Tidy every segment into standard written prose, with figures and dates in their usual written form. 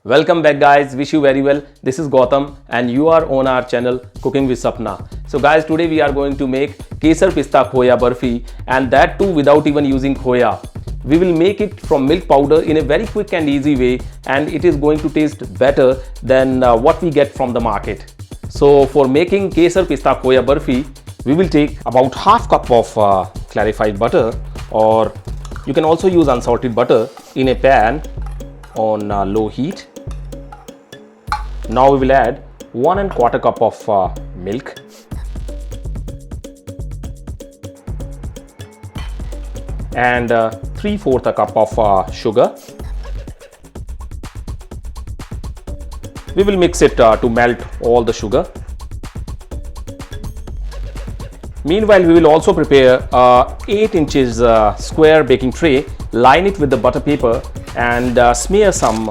Welcome back guys, wish you very well. This is Gautam and you are on our channel Cooking with Sapna. So guys, today we are going to make Kesar Pista Khoya Barfi, and that too without even using khoya. We will make it from milk powder in a very quick and easy way, and it is going to taste better than what we get from the market. So for making Kesar Pista Khoya Barfi, we will take about half cup of clarified butter, or you can also use unsalted butter, in a pan on low heat. Now we will add 1 1/4 cup of milk, and 3/4 cup of sugar. We will mix it to melt all the sugar. Meanwhile, we will also prepare a 8 inches square baking tray, line it with the butter paper and smear some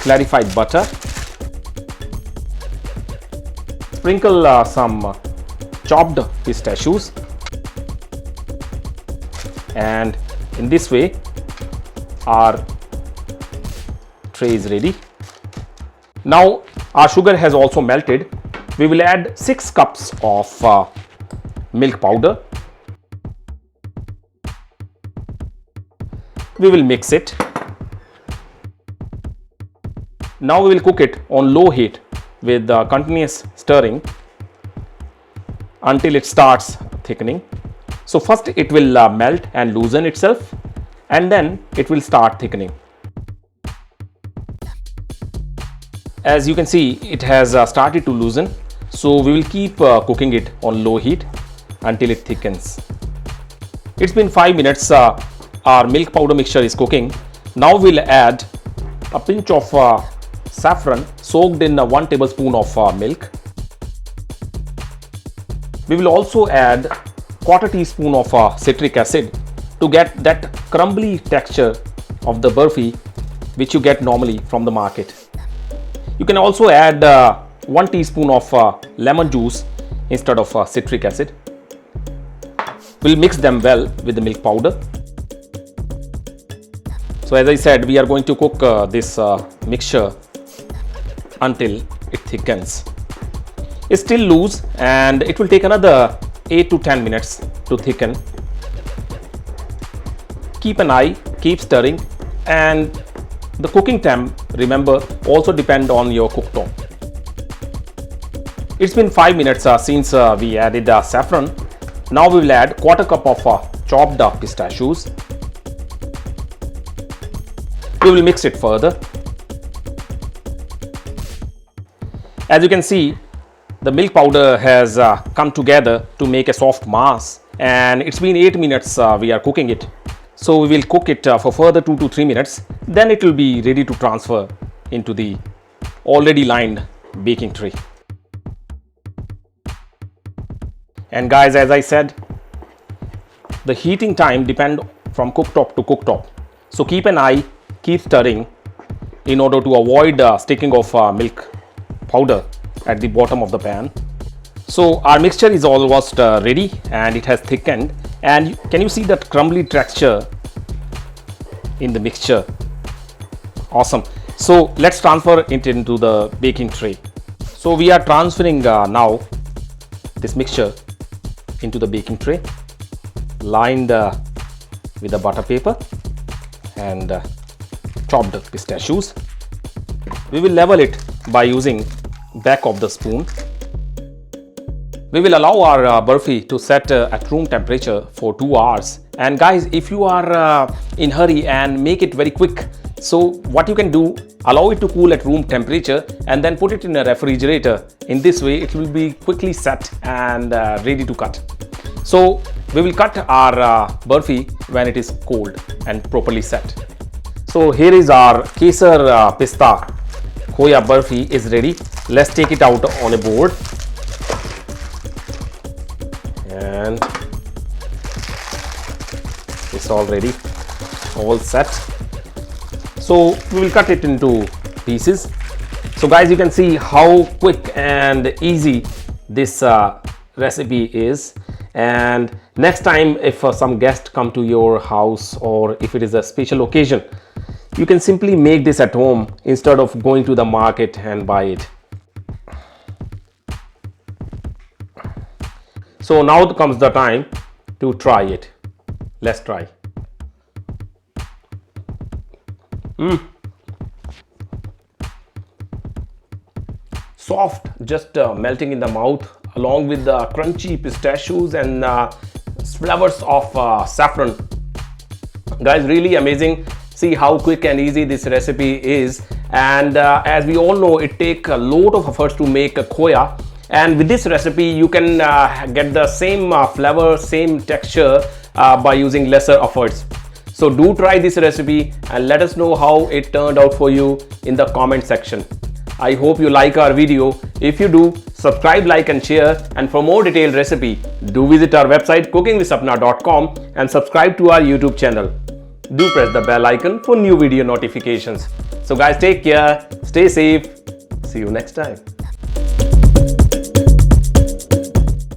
clarified butter. Sprinkle some chopped pistachios, and in this way our tray is ready. Now our sugar has also melted. We will add 6 cups of milk powder. We will mix it. Now we will cook it on low heat with continuous stirring until it starts thickening. So first it will melt and loosen itself, and then it will start thickening. As you can see, it has started to loosen, so we will keep cooking it on low heat until it thickens. It's been 5 minutes. Our milk powder mixture is cooking. Now we'll add a pinch of saffron soaked in 1 tablespoon of milk. We will also add 1/4 teaspoon of citric acid to get that crumbly texture of the barfi which you get normally from the market. You can also add 1 teaspoon of lemon juice instead of citric acid. We'll mix them well with the milk powder. So as I said, we are going to cook this mixture until it thickens. It's still loose and it will take another 8 to 10 minutes to thicken. Keep an eye, keep stirring, and the cooking time, remember, also depend on your cooktop. It's been 5 minutes since we added saffron. Now we will add 1/4 cup of chopped pistachios. We will mix it further. As you can see, the milk powder has come together to make a soft mass, and it's been 8 minutes we are cooking it. So we will cook it for further 2 to 3 minutes. Then it will be ready to transfer into the already lined baking tray. And guys, as I said, the heating time depends from cooktop to cooktop. So keep an eye, keep stirring in order to avoid sticking of milk powder at the bottom of the pan. So our mixture is almost ready, and it has thickened, and can you see that crumbly texture in the mixture? Awesome. So let's transfer it into the baking tray. So we are transferring now this mixture into the baking tray, lined with the butter paper and chopped pistachios. We will level it by using back of the spoon. We will allow our barfi to set at room temperature for 2 hours. And guys, if you are in hurry and make it very quick, so what you can do, allow it to cool at room temperature and then put it in a refrigerator. In this way it will be quickly set and ready to cut. So we will cut our barfi when it is cold and properly set. So here is our Kesar Pista Khoya Barfi is ready. Let's take it out on a board, and it's all ready, all set. So we will cut it into pieces. So guys, you can see how quick and easy this recipe is. And next time if some guest come to your house, or if it is a special occasion, You can simply make this at home instead of going to the market and buy it. So now comes the time to try it. Let's try. Soft, just melting in the mouth, along with the crunchy pistachios and flavors of saffron. Guys, really amazing. See how quick and easy this recipe is. And as we all know, it takes a lot of efforts to make a khoya. And with this recipe, you can get the same flavor, same texture by using lesser efforts. So do try this recipe and let us know how it turned out for you in the comment section. I hope you like our video. If you do, subscribe, like and share. And for more detailed recipe, do visit our website cookingwithsapna.com and subscribe to our YouTube channel. Do press the bell icon for new video notifications. So guys, take care, stay safe. See you next time.